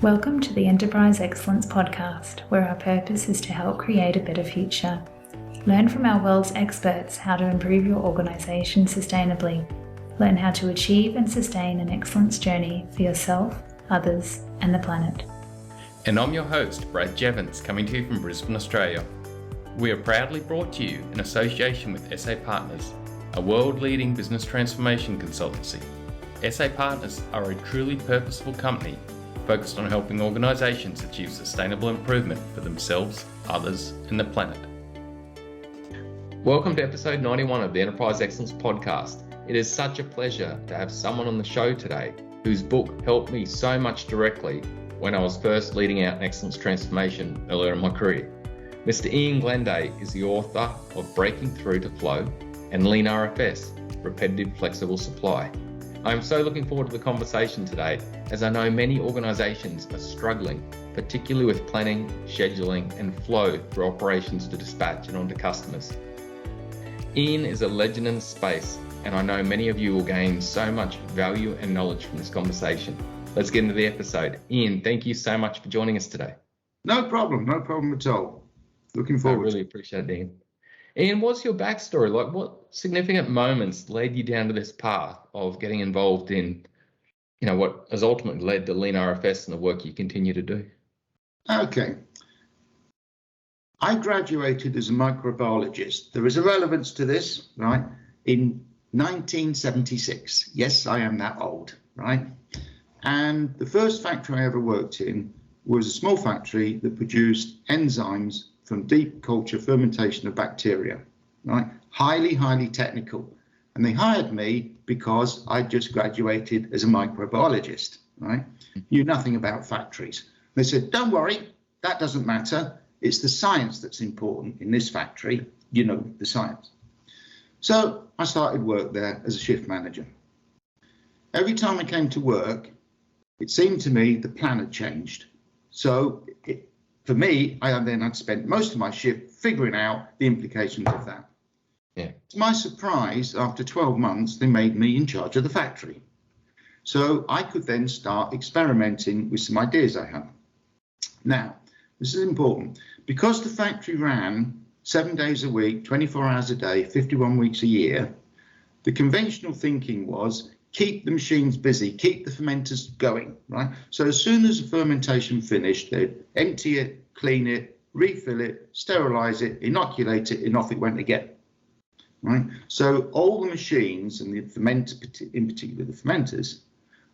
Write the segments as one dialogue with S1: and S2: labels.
S1: Welcome to the Enterprise Excellence Podcast, where our purpose is to help create a better future. Learn from our world's experts how to improve your organisation sustainably. Learn how to achieve and sustain an excellence journey for yourself, others, and the planet.
S2: And I'm your host, Brad Jevons, coming to you from Brisbane, Australia. We are proudly brought to you in association with SA Partners, a world-leading business transformation consultancy. SA Partners are a truly purposeful company focused on helping organisations achieve sustainable improvement for themselves, others, and the planet. Welcome to episode 91 of the Enterprise Excellence Podcast. It is such a pleasure to have someone on the show today whose book helped me so much directly when I was first leading out an excellence transformation earlier in my career. Mr. Ian Glenday is the author of Breaking Through to Flow and Lean RFS, Repetitive Flexible Supply. I am so looking forward to the conversation today, as I know many organisations are struggling, particularly with planning, scheduling and flow through operations to dispatch and onto customers. Ian is a legend in the space, and I know many of you will gain so much value and knowledge from this conversation. Let's get into the episode. Ian, thank you so much for joining us today.
S3: No problem at all. Looking forward.
S2: I really appreciate it, Ian. Ian, what's your backstory? Like, what significant moments led you down to this path of getting involved in, what has ultimately led to Lean RFS and the work you continue to do?
S3: Okay. I graduated as a microbiologist. There is a relevance to this, right? In 1976. Yes, I am that old, right? And the first factory I ever worked in was a small factory that produced enzymes from deep culture fermentation of bacteria, right? Highly technical. And they hired me because I just graduated as a microbiologist, right? Knew nothing about factories. They said, don't worry, that doesn't matter. It's the science that's important in this factory. You know, the science. So I started work there as a shift manager. Every time I came to work, it seemed to me the plan had changed. So for me, I then had spent most of my shift figuring out the implications of that.
S2: Yeah.
S3: To my surprise, after 12 months, they made me in charge of the factory. So I could then start experimenting with some ideas I had. Now, this is important. Because the factory ran 7 days a week, 24 hours a day, 51 weeks a year, the conventional thinking was keep the machines busy, keep the fermenters going, right? So as soon as the fermentation finished, they'd empty it, clean it, refill it, sterilize it, inoculate it, and off it went again, right? So all the machines and the fermenters, in particular the fermenters,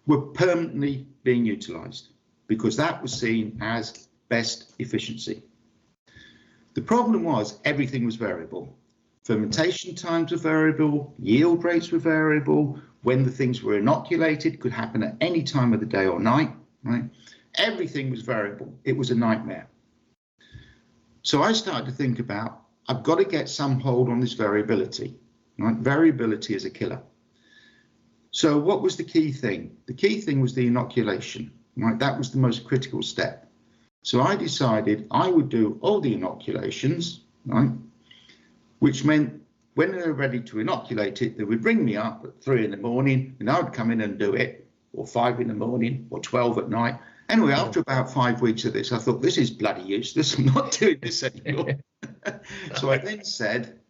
S3: were permanently being utilized because that was seen as best efficiency. The problem was everything was variable. Fermentation times were variable, yield rates were variable, when the things were inoculated could happen at any time of the day or night, right? Everything was variable. It was a nightmare. So I started to think about, I've got to get some hold on this variability, right? Variability is a killer. So what was the key thing? The key thing was the inoculation, right? That was the most critical step. So I decided I would do all the inoculations, right? Which meant when they were ready to inoculate it, they would ring me up at 3 in the morning and I would come in and do it, or 5 in the morning, or 12 at night. Anyway, after about 5 weeks of this, I thought, this is bloody useless. I'm not doing this anymore. So I then said,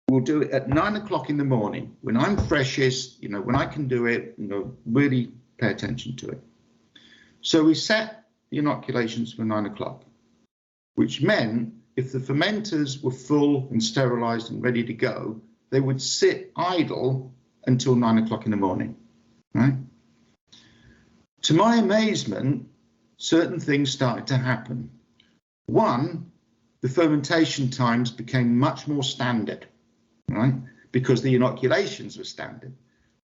S3: we'll do it at 9 o'clock in the morning when I'm freshest, when I can do it, really pay attention to it. So we set the inoculations for 9 o'clock, which meant if the fermenters were full and sterilized and ready to go, they would sit idle until 9 o'clock in the morning, right? To my amazement, certain things started to happen. One, the fermentation times became much more standard, right? Because the inoculations were standard.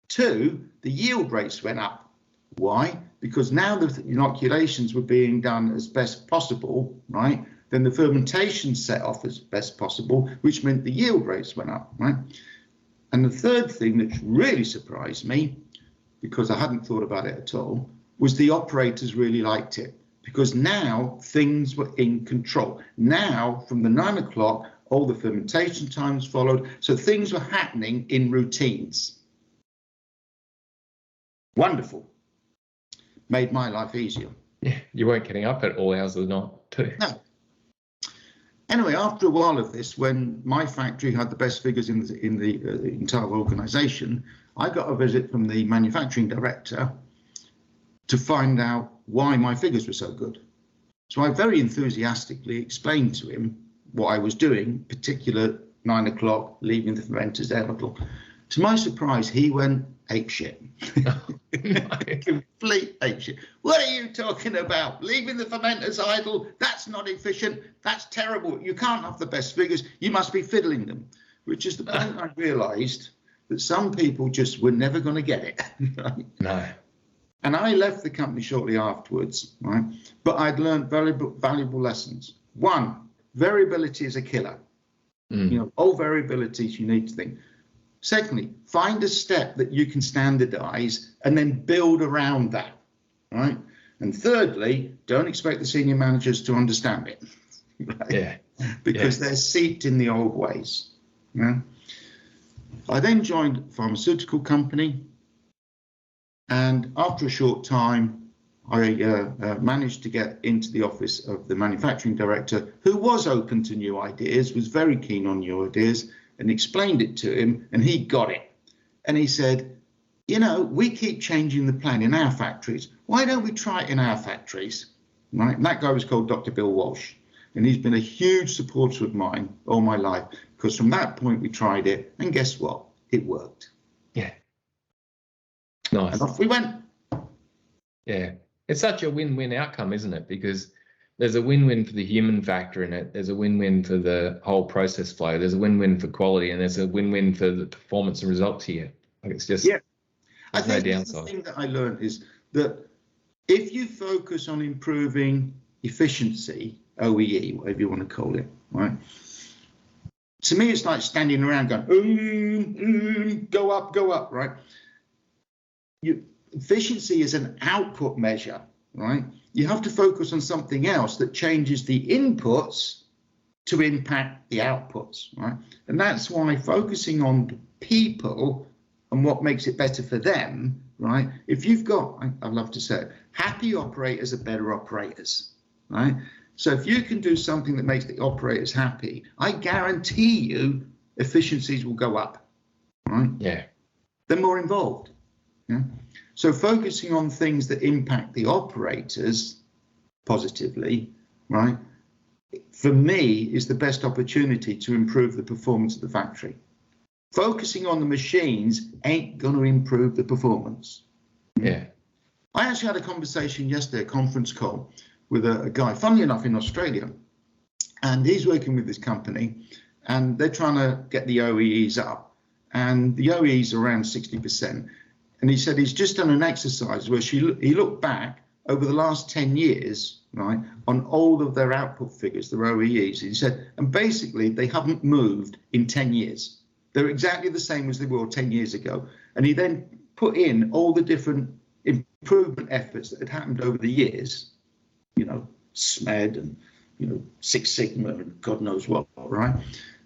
S3: Two, the yield rates went up. Why? Because now the inoculations were being done as best possible, right? Then the fermentation set off as best possible, which meant the yield rates went up, right? And the third thing that really surprised me, because I hadn't thought about it at all, was the operators really liked it, because now things were in control. Now, from the 9 o'clock, all the fermentation times followed, so things were happening in routines. Wonderful. Made my life easier.
S2: Yeah, you weren't getting up at all hours of the night too.
S3: No. Anyway, after a while of this, when my factory had the best figures in the entire organisation, I got a visit from the manufacturing director to find out why my figures were so good. So I very enthusiastically explained to him what I was doing, particular 9 o'clock, leaving the fermenters idle. To my surprise, he went apeshit. Complete apeshit. What are you talking about? Leaving the fermenters idle? That's not efficient. That's terrible. You can't have the best figures. You must be fiddling them. Which is the point I realised that some people just were never going to get it. Right?
S2: No.
S3: And I left the company shortly afterwards, right? But I'd learned valuable lessons. One, variability is a killer. You know, all variabilities you need to think. Secondly, find a step that you can standardize and then build around that, right? And thirdly, don't expect the senior managers to understand it, right?
S2: Yeah.
S3: Because they're seeped in the old ways. Yeah? I then joined a pharmaceutical company, and after a short time, I managed to get into the office of the manufacturing director, who was open to new ideas, was very keen on new ideas, and explained it to him, and he got it. And he said, you know, we keep changing the plan in our factories. Why don't we try it in our factories? Right? And that guy was called Dr. Bill Walsh, and he's been a huge supporter of mine all my life, because from that point we tried it, and guess what? It worked.
S2: Yeah. Nice.
S3: And off we went.
S2: Yeah. It's such a win-win outcome, isn't it? Because there's a win-win for the human factor in it. There's a win-win for the whole process flow. There's a win-win for quality, and there's a win-win for the performance and results here. Like it's just
S3: I think
S2: no
S3: the
S2: downside.
S3: thing that I learned is that if you focus on improving efficiency, OEE, whatever you want to call it, right? To me, it's like standing around going, go up, right? Efficiency is an output measure, right? You have to focus on something else that changes the inputs to impact the outputs, right? And that's why focusing on people and what makes it better for them, right? If you've got, I love to say it, happy operators are better operators, right? So if you can do something that makes the operators happy, I guarantee you efficiencies will go up, right?
S2: Yeah.
S3: They're more involved. Yeah. So focusing on things that impact the operators positively, right, for me is the best opportunity to improve the performance of the factory. Focusing on the machines ain't going to improve the performance.
S2: Yeah.
S3: I actually had a conversation yesterday, a conference call, with a guy, funnily enough, in Australia, and he's working with this company, and they're trying to get the OEEs up, and the OEEs are around 60%. And he said he's just done an exercise where he looked back over the last 10 years, right, on all of their output figures, their OEEs. He said, and basically they haven't moved in 10 years. They're exactly the same as they were 10 years ago. And he then put in all the different improvement efforts that had happened over the years, you know, SMED and, you know, Six Sigma and God knows what, right?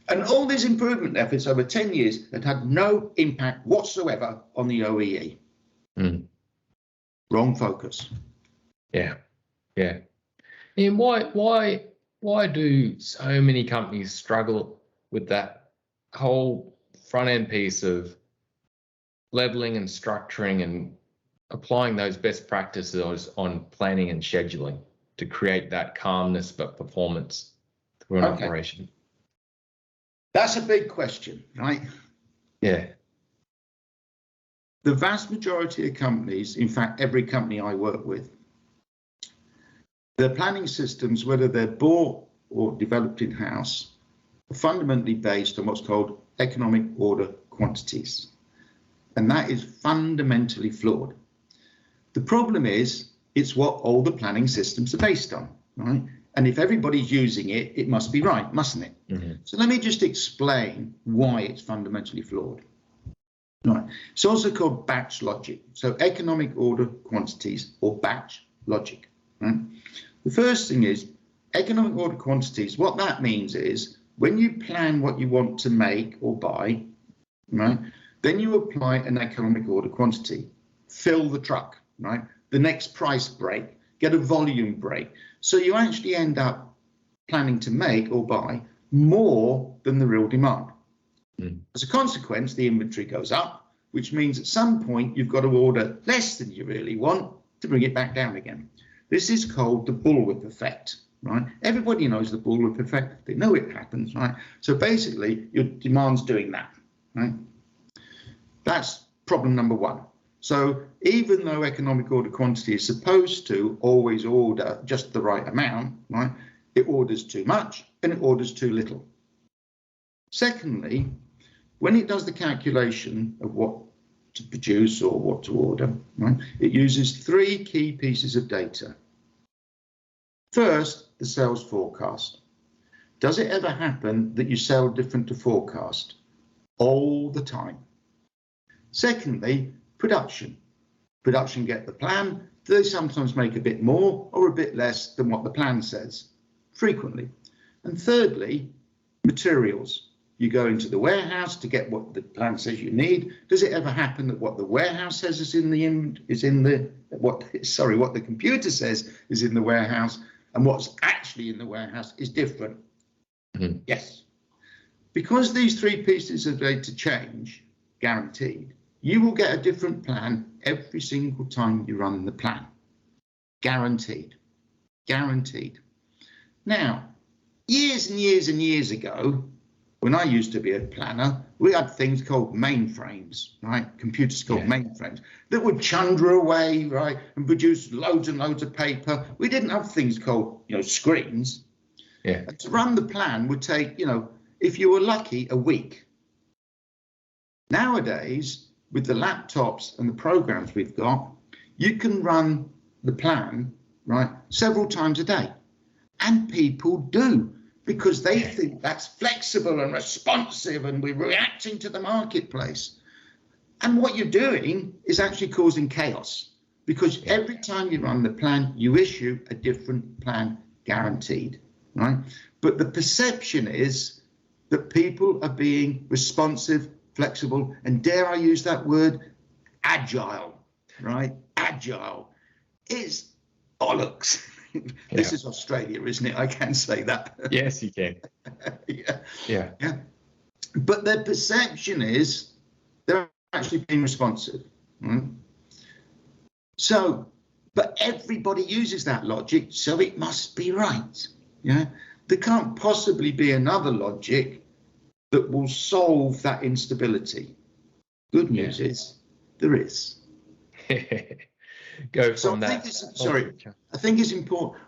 S3: And all these improvement efforts over 10 years had no impact whatsoever on the OEE. Wrong focus.
S2: Yeah. Yeah. And why do so many companies struggle with that whole front end piece of leveling and structuring and applying those best practices on planning and scheduling to create that calmness but performance through an operation?
S3: That's a big question, right?
S2: Yeah.
S3: The vast majority of companies, in fact, every company I work with, their planning systems, whether they're bought or developed in-house, are fundamentally based on what's called economic order quantities. And that is fundamentally flawed. The problem is, it's what all the planning systems are based on, right? And if everybody's using it, it must be right, mustn't it? So let me just explain why it's fundamentally flawed. Right. It's also called batch logic. So economic order quantities or batch logic. Right? The first thing is economic order quantities. What that means is when you plan what you want to make or buy, right, then you apply an economic order quantity. Fill the truck, right? The next price break. get a volume break. So you actually end up planning to make or buy more than the real demand. As a consequence, the inventory goes up, which means at some point you've got to order less than you really want to bring it back down again. This is called the bullwhip effect, right? Everybody knows the bullwhip effect. They know it happens, right? So basically, your demand's doing that, right? That's problem number one. So even though economic order quantity is supposed to always order just the right amount, right? It orders too much and it orders too little. Secondly, when it does the calculation of what to produce or what to order, right, it uses three key pieces of data. First, the sales forecast. Does it ever happen that you sell different to forecast? All the time. Secondly, production. Production get the plan. Do they sometimes make a bit more or a bit less than what the plan says? Frequently. And thirdly, materials. You go into the warehouse to get what the plan says you need. Does it ever happen that what the warehouse says what the computer says is in the warehouse and what's actually in the warehouse is different? Yes. Because these three pieces of data change, guaranteed, you will get a different plan every single time you run the plan. Guaranteed. Guaranteed. Now, years and years and years ago, when I used to be a planner, we had things called mainframes, right? Computers called mainframes that would chunder away, right, and produce loads and loads of paper. We didn't have things called, screens. Yeah. And to run the plan would take, if you were lucky, a week. Nowadays, with the laptops and the programs we've got, you can run the plan, right, several times a day. And people do, because they think that's flexible and responsive and we're reacting to the marketplace. And what you're doing is actually causing chaos, because every time you run the plan, you issue a different plan, guaranteed, right? But the perception is that people are being responsive, flexible, and dare I use that word, agile, right? Agile. It's bollocks. This is Australia, isn't it? I can say that.
S2: Yes, you can. Yeah.
S3: But their perception is they're actually being responsive. Right? So, but everybody uses that logic, so it must be right. Yeah. There can't possibly be another logic that will solve that instability. Good news is there is.
S2: Go from that.
S3: I think it's important.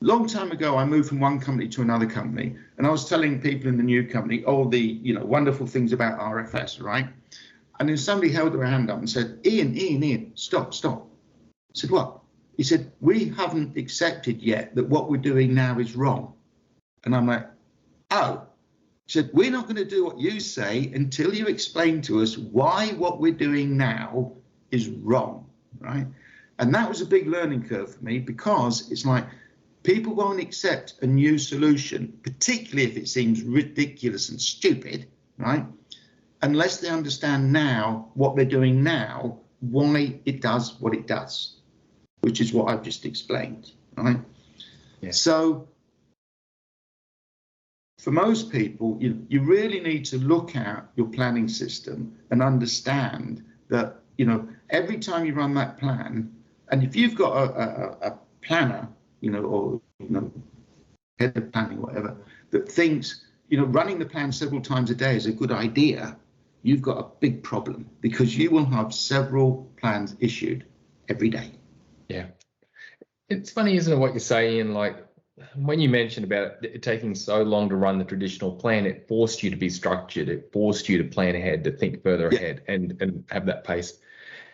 S3: Long time ago, I moved from one company to another company, and I was telling people in the new company all the wonderful things about RFS, right? And then somebody held their hand up and said, Ian, stop. I said, what? He said, we haven't accepted yet that what we're doing now is wrong. And I'm like, oh. He said, we're not going to do what you say until you explain to us why what we're doing now is wrong, right? And that was a big learning curve for me, because it's like people won't accept a new solution, particularly if it seems ridiculous and stupid, right? Unless they understand now what they're doing now, why it does what it does, which is what I've just explained, right? Yeah. So for most people, you really need to look at your planning system and understand that, every time you run that plan, and if you've got a planner, or head of planning, whatever, that thinks, running the plan several times a day is a good idea, you've got a big problem, because you will have several plans issued every day.
S2: Yeah. It's funny, isn't it, what you're saying? Like, when you mentioned about it taking so long to run the traditional plan, it forced you to be structured. It forced you to plan ahead, to think further ahead and have that pace.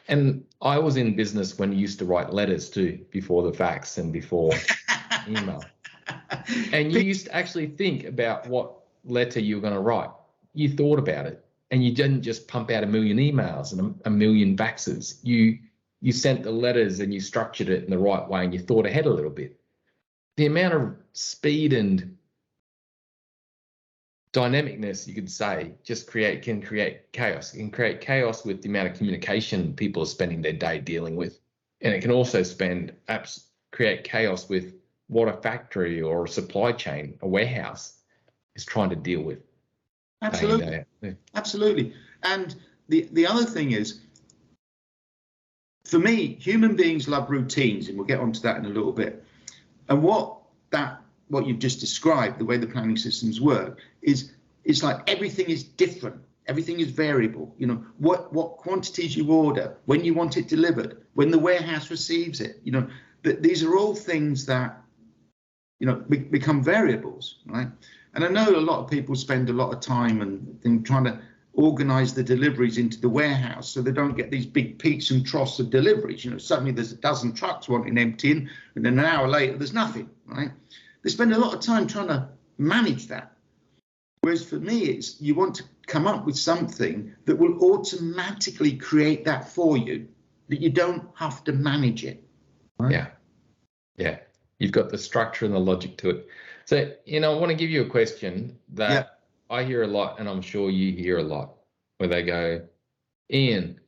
S2: And I was in business when you used to write letters too, before the fax and before email. And you used to actually think about what letter you were going to write. You thought about it, and you didn't just pump out a million emails and a million faxes. You sent the letters and you structured it in the right way, and you thought ahead a little bit. The amount of speed and dynamicness, you could say, can create chaos. It can create chaos with the amount of communication people are spending their day dealing with. And it can also create chaos with what a factory or a supply chain, a warehouse, is trying to deal with.
S3: Absolutely.
S2: Yeah.
S3: Absolutely. And the other thing is, for me, human beings love routines, and we'll get onto that in a little bit. And what you've just described, the way the planning systems work, is it's like everything is different. Everything is variable. You know, what quantities you order, when you want it delivered, when the warehouse receives it. You know, these are all things that, you know, become variables, right? And I know a lot of people spend a lot of time and trying to organize the deliveries into the warehouse so they don't get these big peaks and troughs of deliveries. You know, suddenly there's a dozen trucks wanting emptying, and then an hour later there's nothing, right? They spend a lot of time trying to manage that. Whereas for me, it's you want to come up with something that will automatically create that for you, that you don't have to manage it. Right?
S2: Yeah. You've got the structure and the logic to it. So, you know, I want to give you a question that I hear a lot, and I'm sure you hear a lot, where they go, Ian,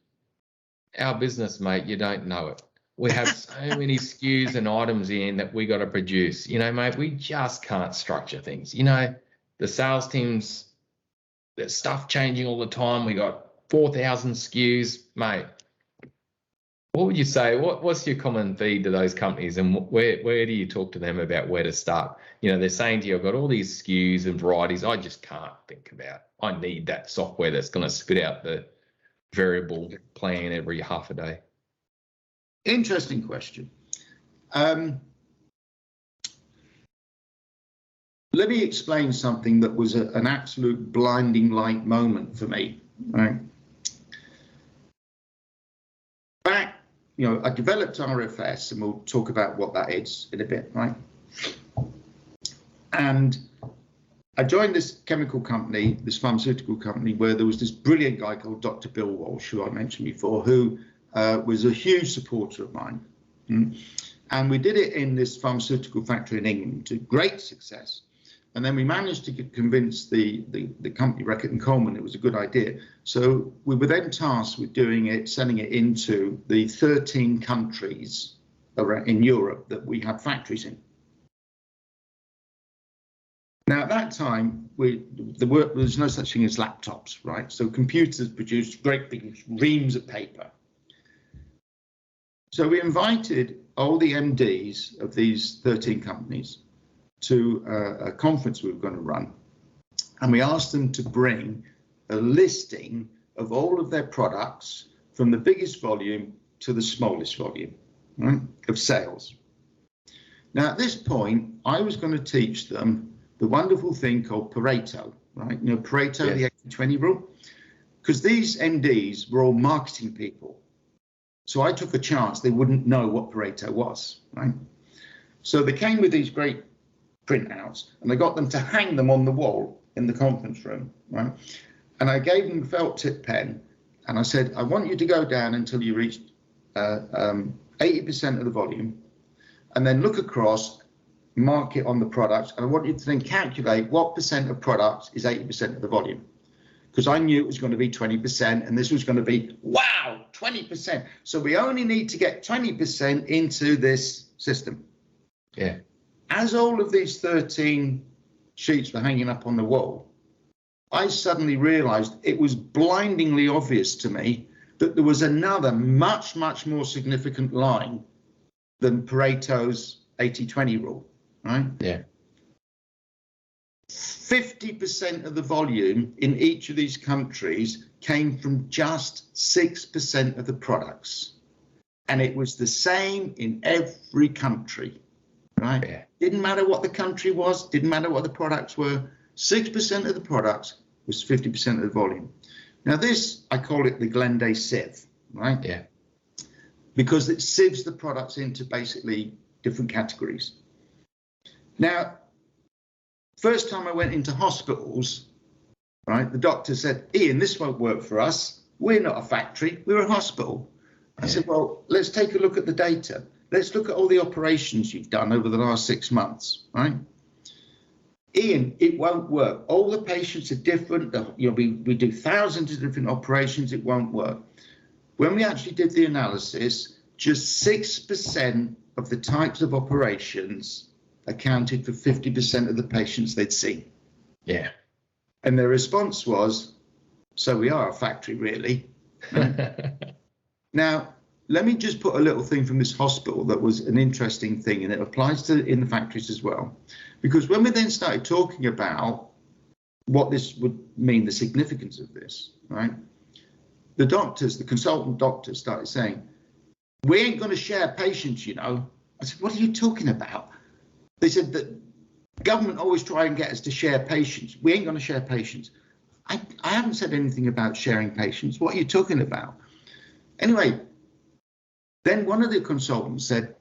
S2: our business, mate, you don't know it. We have so many SKUs and items in that we got to produce. You know, mate, we just can't structure things. You know, the sales teams, there's stuff changing all the time. We got 4,000 SKUs, mate. What would you say? What's your common feed to those companies, and where do you talk to them about where to start? You know, they're saying to you, I've got all these SKUs and varieties I just can't think about. I need that software that's going to spit out the variable plan every half a day.
S3: Interesting question. Let me explain something that was an absolute blinding light moment for me. Right. Back, you know, I developed RFS, and we'll talk about what that is in a bit, right? And I joined this chemical company, this pharmaceutical company, where there was this brilliant guy called Dr. Bill Walsh, who I mentioned before, who was a huge supporter of mine. And we did it in this pharmaceutical factory in England to great success. And then we managed to convince the company, Reckitt and Coleman, it was a good idea. So we were then tasked with doing it, sending it into the 13 countries around in Europe that we had factories in. Now, at that time, there was no such thing as laptops, right? So computers produced great big reams of paper. So we invited all the MDs of these 13 companies to a conference we were going to run, and we asked them to bring a listing of all of their products from the biggest volume to the smallest volume, right, of sales. Now, at this point, I was going to teach them the wonderful thing called Pareto, right? You know, Pareto, yes. The 80-20 rule, because these MDs were all marketing people. So I took a chance they wouldn't know what Pareto was, right? So they came with these great printouts, and I got them to hang them on the wall in the conference room, right? And I gave them a felt tip pen, and I said, I want you to go down until you reach 80% of the volume, and then look across, mark it on the products, and I want you to then calculate what percent of products is 80% of the volume. Because I knew it was going to be 20%, and this was going to be, wow, 20%. So we only need to get 20% into this system.
S2: Yeah.
S3: As all of these 13 sheets were hanging up on the wall, I suddenly realized it was blindingly obvious to me that there was another much, much more significant line than Pareto's 80-20 rule, right?
S2: Yeah.
S3: 50% of the volume in each of these countries came from just 6% of the products. And it was the same in every country, right? Yeah. Didn't matter what the country was, didn't matter what the products were. 6% of the products was 50% of the volume. Now this, I call it the Glenday Sieve, right?
S2: Yeah.
S3: Because it sieves the products into basically different categories. Now, first time I went into hospitals, right, the doctor said, Ian, this won't work for us. We're not a factory, we're a hospital. I said, well, let's take a look at the data. Let's look at all the operations you've done over the last 6 months, right? Ian, it won't work. All the patients are different. You know, we do thousands of different operations. It won't work. When we actually did the analysis, just 6% of the types of operations accounted for 50% of the patients they'd seen.
S2: Yeah.
S3: And their response was, so we are a factory, really. Now, let me just put a little thing from this hospital that was an interesting thing, and it applies to in the factories as well. Because when we then started talking about what this would mean, the significance of this, right? The doctors, the consultant doctors started saying, we ain't going to share patients, you know. I said, what are you talking about? They said that government always try and get us to share patients. We ain't going to share patients. I haven't said anything about sharing patients. What are you talking about? Anyway, then one of the consultants said,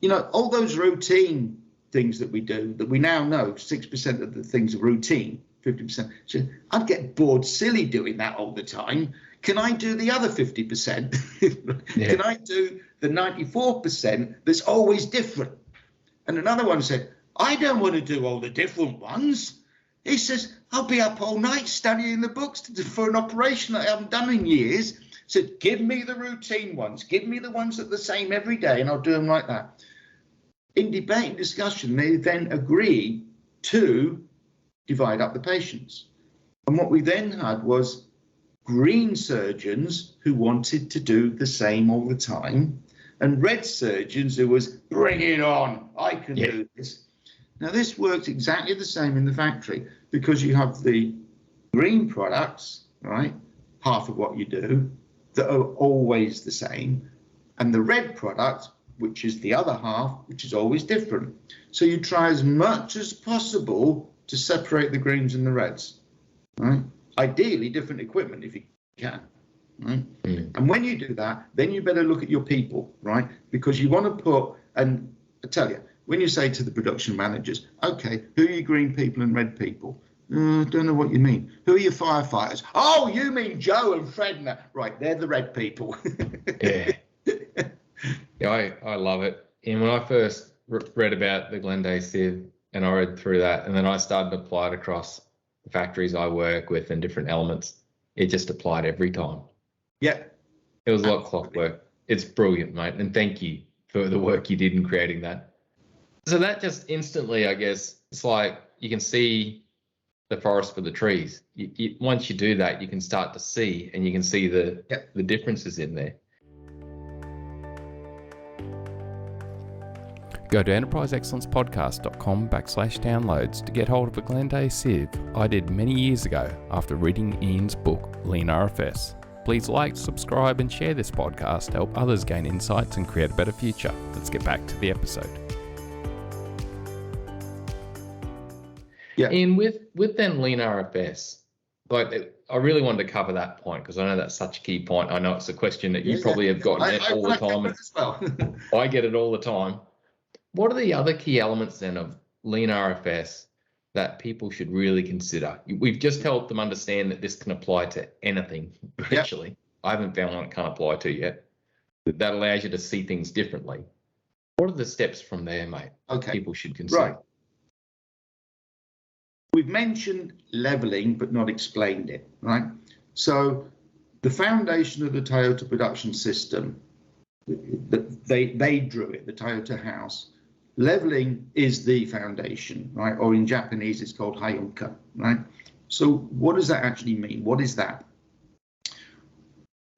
S3: you know, all those routine things that we do, that we now know 6% of the things are routine, 50%. So I'd get bored silly doing that all the time. Can I do the other 50%? Yeah. Can I do the 94% that's always different? And another one said, I don't want to do all the different ones. He says, I'll be up all night studying the books for an operation that I haven't done in years. He said, give me the routine ones. Give me the ones that are the same every day, and I'll do them like that. In debate and discussion, they then agreed to divide up the patients. And what we then had was green surgeons who wanted to do the same all the time, and red surgeons who was, bring it on, I can do this. Now, this works exactly the same in the factory, because you have the green products, right, half of what you do, that are always the same, and the red product, which is the other half, which is always different. So you try as much as possible to separate the greens and the reds, right? Ideally, different equipment if you can, right? Mm. And when you do that, then you better look at your people, right? Because you want to put, and I tell you, when you say to the production managers, okay, who are your green people and red people? Don't know what you mean. Who are your firefighters? Oh, you mean Joe and Fred and that. Right, they're the red people.
S2: Yeah. Yeah, I love it. And when I first read about the Glenday Sieve, and I read through that, and then I started to apply it across the factories I work with and different elements, it just applied every time.
S3: Yeah.
S2: It was like clockwork. It's brilliant, mate. And thank you for the work you did in creating that. So that just instantly, I guess, it's like you can see the forest for the trees. Once you do that, you can start to see, and you can see the differences in there. Go to enterpriseexcellencepodcast.com/downloads to get hold of a Glenday Sieve I did many years ago after reading Ian's book, Lean RFS. Please like, subscribe, and share this podcast to help others gain insights and create a better future. Let's get back to the episode. Yeah. And with then Lean RFS, like I really wanted to cover that point because I know that's such a key point. I know it's a question that you probably have gotten all the time. As well. I get it all the time. What are the other key elements then of Lean RFS that people should really consider? We've just helped them understand that this can apply to anything virtually. Yep. I haven't found one it can't apply to yet. That allows you to see things differently. What are the steps from there, mate? Okay. People should consider.
S3: Right. We've mentioned leveling, but not explained it, right? So the foundation of the Toyota production system, they drew it, the Toyota house. Leveling is the foundation, right? Or in Japanese, it's called hayunka, right? So what does that actually mean? What is that?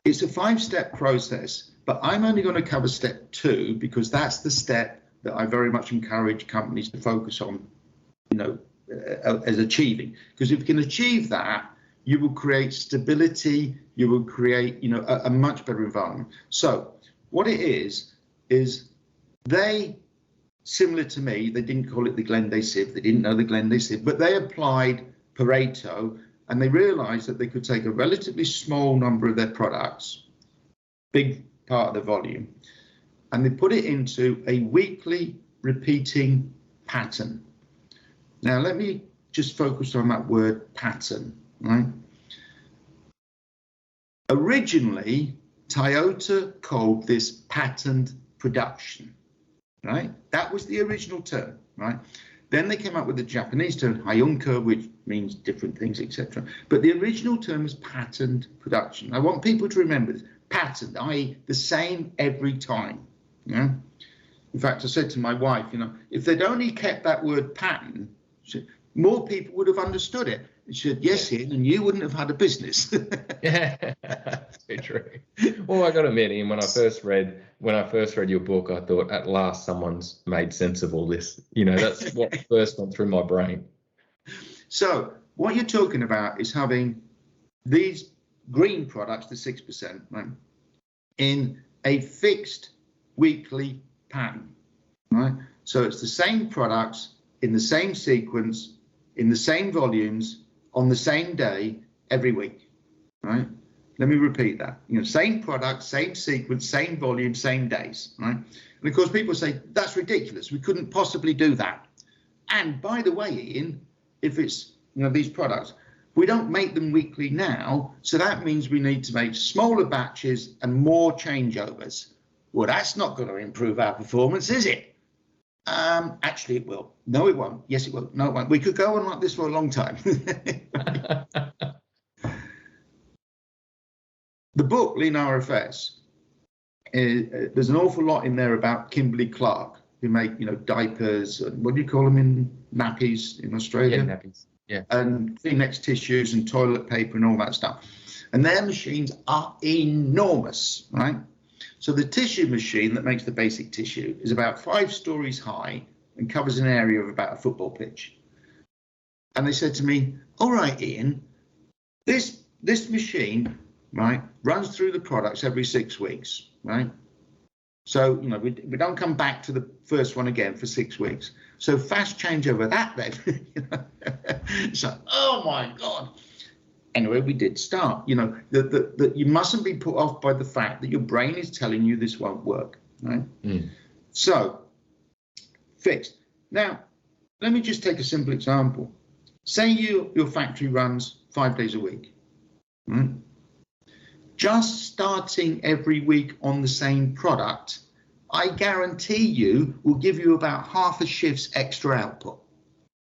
S3: It's a 5-step process, but I'm only going to cover step 2 because that's the step that I very much encourage companies to focus on, you know, as achieving. Because if you can achieve that, you will create stability, you will create, you know, a much better environment. So what it is they, similar to me, they didn't call it the Glenday Sieve, they didn't know the Glenday Sieve, but they applied Pareto and they realized that they could take a relatively small number of their products, big part of the volume, and they put it into a weekly repeating pattern. Now, let me just focus on that word pattern, right? Originally, Toyota called this patterned production, right? That was the original term, right? Then they came up with the Japanese term, hayunka, which means different things, etc. But the original term is patterned production. I want people to remember this. pattern, i.e. the same every time. Yeah. In fact, I said to my wife, if they'd only kept that word pattern, more people would have understood it. She said, yes, Ian, and you wouldn't have had a business.
S2: Yeah, that's very true. Well, I got to admit, Ian, when I first read your book, I thought, at last someone's made sense of all this. That's what first went through my brain.
S3: So what you're talking about is having these green products, the 6%, right, in a fixed weekly pattern, right? So it's the same products in the same sequence, in the same volumes, on the same day, every week, right? Let me repeat that. Same product, same sequence, same volume, same days, right? And of course, people say, that's ridiculous. We couldn't possibly do that. And by the way, Ian, if it's, these products, we don't make them weekly now. So that means we need to make smaller batches and more changeovers. Well, that's not going to improve our performance, is it? Actually, it will. No, it won't. Yes, it will. No, it won't. We could go on like this for a long time. The book, Lean RFS, there's an awful lot in there about Kimberly-Clark, who make, diapers, and what do you call them in nappies in Australia?
S2: Yeah, nappies. Yeah. And
S3: Kleenex tissues and toilet paper and all that stuff. And their machines are enormous, right? So the tissue machine that makes the basic tissue is about 5 stories high and covers an area of about a football pitch. And they said to me, all right, Ian, this machine, right, runs through the products every 6 weeks, right? So, we don't come back to the first one again for 6 weeks. So fast change over that then. So, oh my God. Anyway, we did start, that you mustn't be put off by the fact that your brain is telling you this won't work, right? So, fixed. Now, let me just take a simple example. Say your factory runs 5 days a week, right? Just starting every week on the same product, I guarantee you will give you about half a shift's extra output,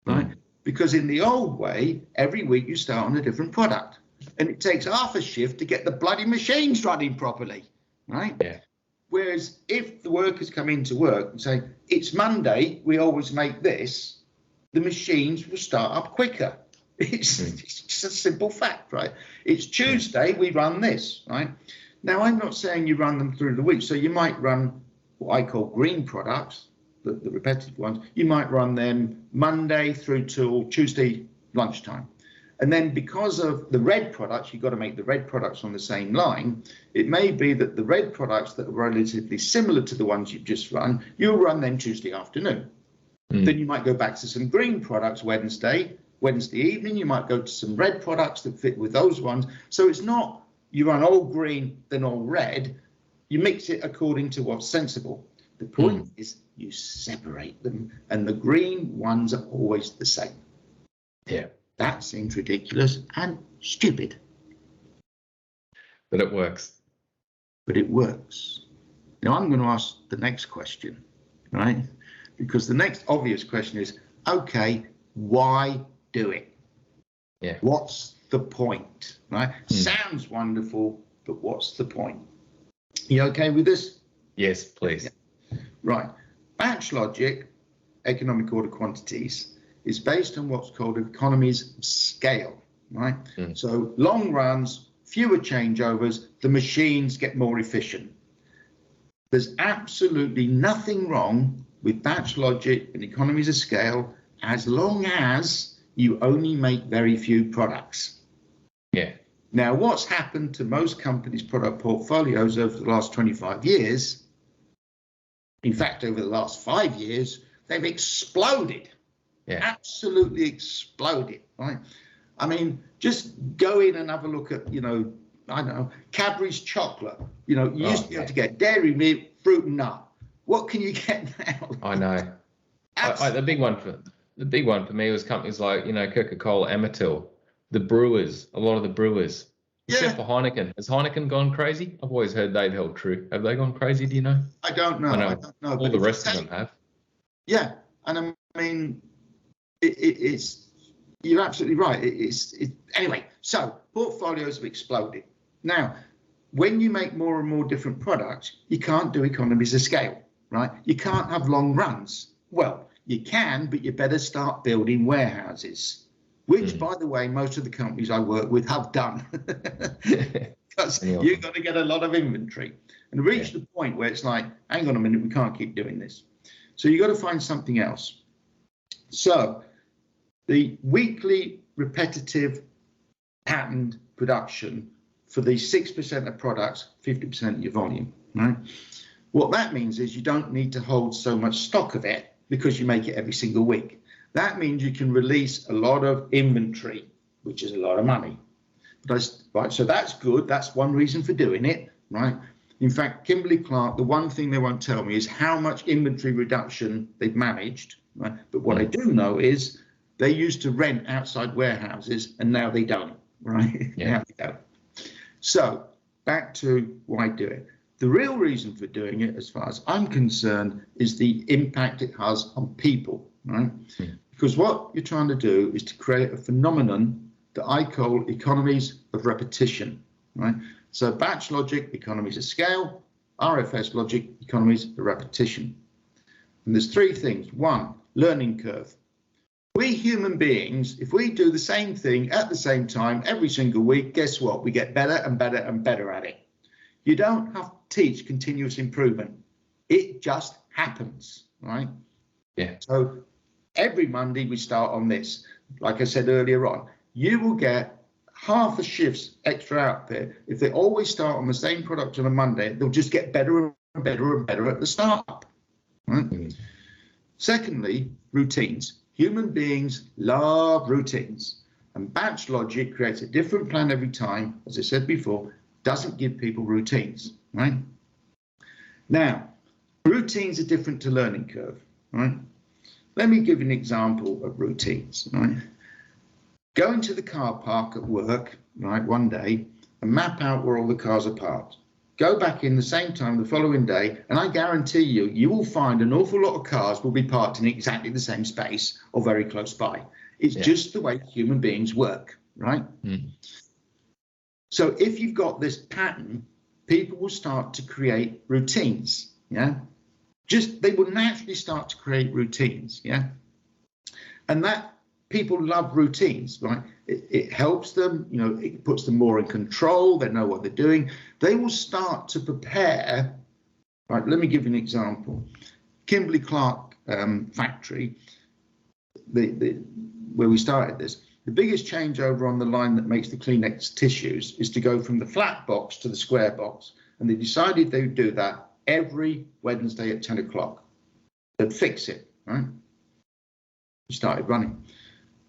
S3: right? Because in the old way, every week you start on a different product, and it takes half a shift to get the bloody machines running properly, right?
S2: Yeah.
S3: Whereas if the workers come into work and say, it's Monday, we always make this, the machines will start up quicker. It's just a simple fact, right? It's Tuesday, we run this, right? Now, I'm not saying you run them through the week. So you might run what I call green products, the repetitive ones. You might run them Monday through till Tuesday lunchtime. And then because of the red products, you've got to make the red products on the same line. It may be that the red products that are relatively similar to the ones you've just run, you'll run them Tuesday afternoon. Then you might go back to some green products Wednesday evening. You might go to some red products that fit with those ones. So it's not you run all green, then all red. You mix it according to what's sensible. The point is you separate them, and the green ones are always the same.
S2: Yeah.
S3: That seems ridiculous and stupid.
S2: But it works.
S3: But it works. Now I'm going to ask the next question, right? Because the next obvious question is, okay, why do it?
S2: Yeah.
S3: What's the point, right? Sounds wonderful, but what's the point? You okay with this?
S2: Yes, please.
S3: Yeah. Right. Batch logic, economic order quantities, is based on what's called economies of scale, right? So long runs, fewer changeovers, the machines get more efficient. There's absolutely nothing wrong with batch logic and economies of scale as long as you only make very few products.
S2: Yeah.
S3: Now, what's happened to most companies' product portfolios over the last 25 years, in fact, over the last 5 years, they've exploded.
S2: Yeah.
S3: Absolutely exploded, right? I mean, just go in and have a look at, I don't know, Cadbury's chocolate. You used to be able to get dairy milk, fruit and nut. What can you get now?
S2: I know. The big one for me was companies like, Coca-Cola, Amatil, the brewers, a lot of the brewers. Except for Heineken. Has Heineken gone crazy? I've always heard they've held true. Have they gone crazy, do you know?
S3: I don't know. I don't know.
S2: All the rest of them have.
S3: Yeah, and I mean, it's you're absolutely right. Anyway, so portfolios have exploded. Now, when you make more and more different products, you can't do economies of scale, right? You can't have long runs. Well, you can, but you better start building warehouses, which, by the way, most of the companies I work with have done. Because you've got to get a lot of inventory and reach the point where it's like, hang on a minute, we can't keep doing this. So you've got to find something else. So the weekly repetitive patterned production for the 6% of products, 50% of your volume, right? What that means is you don't need to hold so much stock of it because you make it every single week. That means you can release a lot of inventory, which is a lot of money. Right, so that's good. That's one reason for doing it, right? In fact, Kimberly-Clark, the one thing they won't tell me is how much inventory reduction they've managed, right? But what I do know is they used to rent outside warehouses and now they don't, right?
S2: Yeah.
S3: Now they don't. So back to why do it. The real reason for doing it, as far as I'm concerned, is the impact it has on people, right? Because what you're trying to do is to create a phenomenon that I call economies of repetition, right? So batch logic, economies of scale, RFS logic, economies of repetition. And there's three things. One, learning curve. We human beings, if we do the same thing at the same time every single week, guess what? We get better and better and better at it. You don't have to teach continuous improvement. It just happens, right?
S2: Yeah.
S3: So every Monday we start on this. Like I said earlier on, you will get half a shift's extra output. If they always start on the same product on a Monday, they'll just get better and better and better at the start. Right? Secondly, routines. Human beings love routines, and batch logic creates a different plan every time. As I said before, doesn't give people routines, right? Now, routines are different to learning curve, right? Let me give you an example of routines, right? Go into the car park at work, right, one day and map out where all the cars are parked. Go back in the same time the following day, and I guarantee you, you will find an awful lot of cars will be parked in exactly the same space or very close by. It's just the way human beings work, right? So if you've got this pattern, people will start to create routines, yeah? They will naturally start to create routines, yeah? And that people love routines, right? It helps them, you know, it puts them more in control. They know what they're doing. They will start to prepare, right? Let me give you an example. Kimberly-Clark factory, where we started this, the biggest changeover on the line that makes the Kleenex tissues is to go from the flat box to the square box. And they decided they would do that every Wednesday at 10 o'clock. They'd fix it, right? We started running.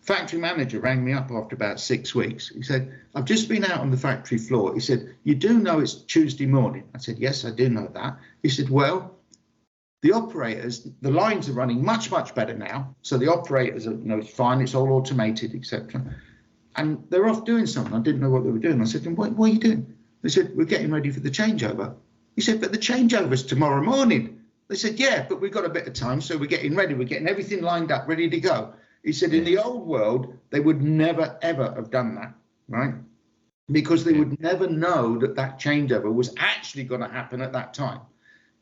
S3: Factory manager rang me up after about 6 weeks. He said, I've just been out on the factory floor. He said, you do know it's Tuesday morning? I said, yes, I do know that. He said, well, the operators, the lines are running much, much better now. So the operators are, you know, it's fine, it's all automated, etc. And they're off doing something. I didn't know what they were doing. I said, what are you doing? They said, we're getting ready for the changeover. He said, but the changeover's tomorrow morning. They said, yeah, but we've got a bit of time, so we're getting ready. We're getting everything lined up, ready to go. He said, in the old world, they would never, ever have done that, right? Because they would never know that that changeover was actually going to happen at that time.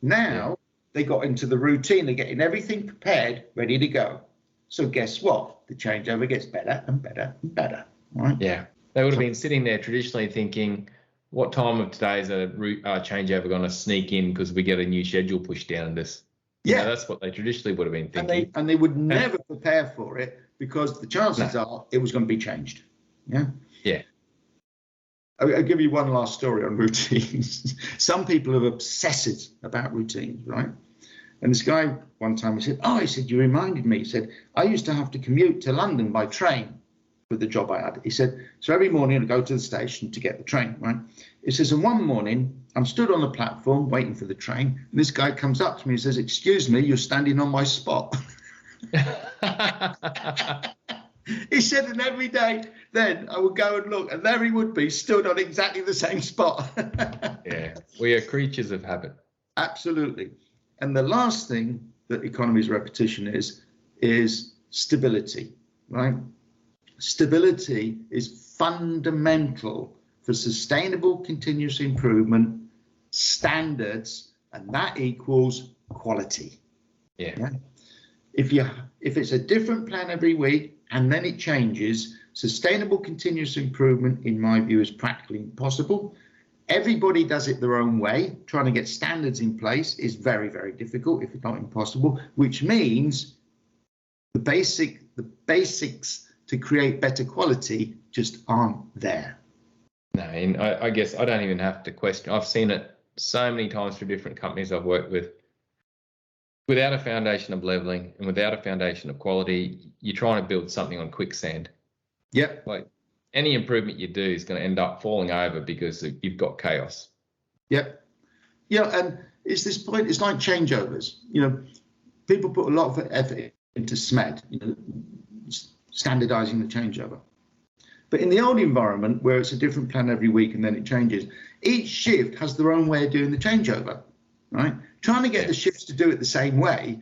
S3: Now, they got into the routine. They're getting everything prepared, ready to go. So guess what? The changeover gets better and better and better, right?
S2: Yeah. They would have been sitting there traditionally thinking, what time of today is a changeover going to sneak in because we get a new schedule pushed down this? Yeah, that's what they traditionally would have been thinking.
S3: And they would never prepare for it because the chances are it was going to be changed. Yeah.
S2: Yeah.
S3: I'll give you one last story on routines. Some people are obsessive about routines, right? And this guy one time he said, you reminded me. He said, I used to have to commute to London by train with the job I had. He said, so every morning I'd go to the station to get the train, right? He says, and one morning I'm stood on the platform waiting for the train, and this guy comes up to me and says, excuse me, you're standing on my spot. He said, and every day then I would go and look, and there he would be, stood on exactly the same spot.
S2: Yeah, we are creatures of habit.
S3: Absolutely. And the last thing that economies of repetition is stability, right? Stability is fundamental for sustainable continuous improvement standards, and that equals quality.
S2: Yeah.
S3: If it's a different plan every week and then it changes, sustainable continuous improvement, in my view, is practically impossible. Everybody does it their own way. Trying to get standards in place is very, very difficult, if not impossible, which means the basics to create better quality just aren't there.
S2: No, and I guess I don't even have to question. I've seen it so many times for different companies I've worked with. Without a foundation of leveling and without a foundation of quality, you're trying to build something on quicksand.
S3: Yep.
S2: Like any improvement you do is going to end up falling over because you've got chaos.
S3: Yep. Yeah, and it's this point, it's like changeovers. People put a lot of effort into SMED, standardizing the changeover. But in the old environment, where it's a different plan every week and then it changes, each shift has their own way of doing the changeover, right? Trying to get the shifts to do it the same way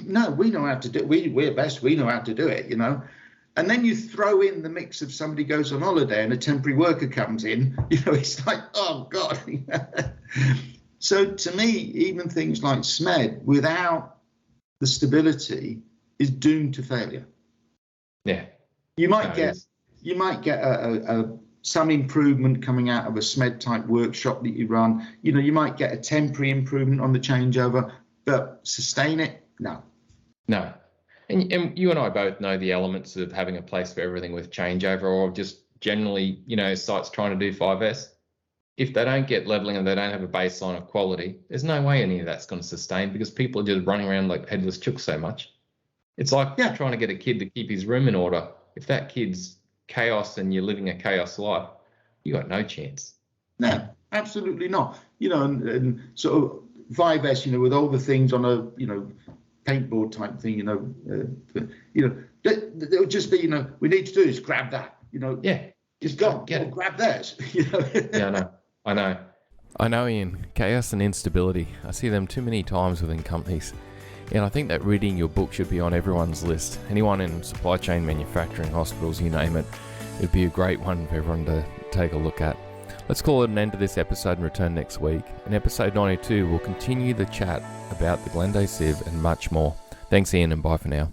S3: no, we know how to do it. We're best, we know how to do it, And then you throw in the mix of somebody goes on holiday and a temporary worker comes in, it's like, oh God. So to me, even things like SMED without the stability is doomed to failure.
S2: Yeah.
S3: You might get some improvement coming out of a SMED type workshop that you run. You might get a temporary improvement on the changeover, but sustain it? No.
S2: No. And you and I both know the elements of having a place for everything with changeover, or just generally, sites trying to do 5S. If they don't get leveling and they don't have a baseline of quality, there's no way any of that's going to sustain, because people are just running around like headless chooks so much. It's like trying to get a kid to keep his room in order. If that kid's chaos and you're living a chaos life, you got no chance.
S3: No, absolutely not. And sort of 5S, with all the things on a, paintboard type thing, it'll just be, we need to do this, grab that, just go grab theirs.
S2: Yeah, I know.
S4: I know, Ian. Chaos and instability. I see them too many times within companies. And I think that reading your book should be on everyone's list. Anyone in supply chain, manufacturing, hospitals, you name it. It'd be a great one for everyone to take a look at. Let's call it an end to this episode and return next week. In episode 92, we'll continue the chat about the Glenday Sieve and much more. Thanks, Ian, and bye for now.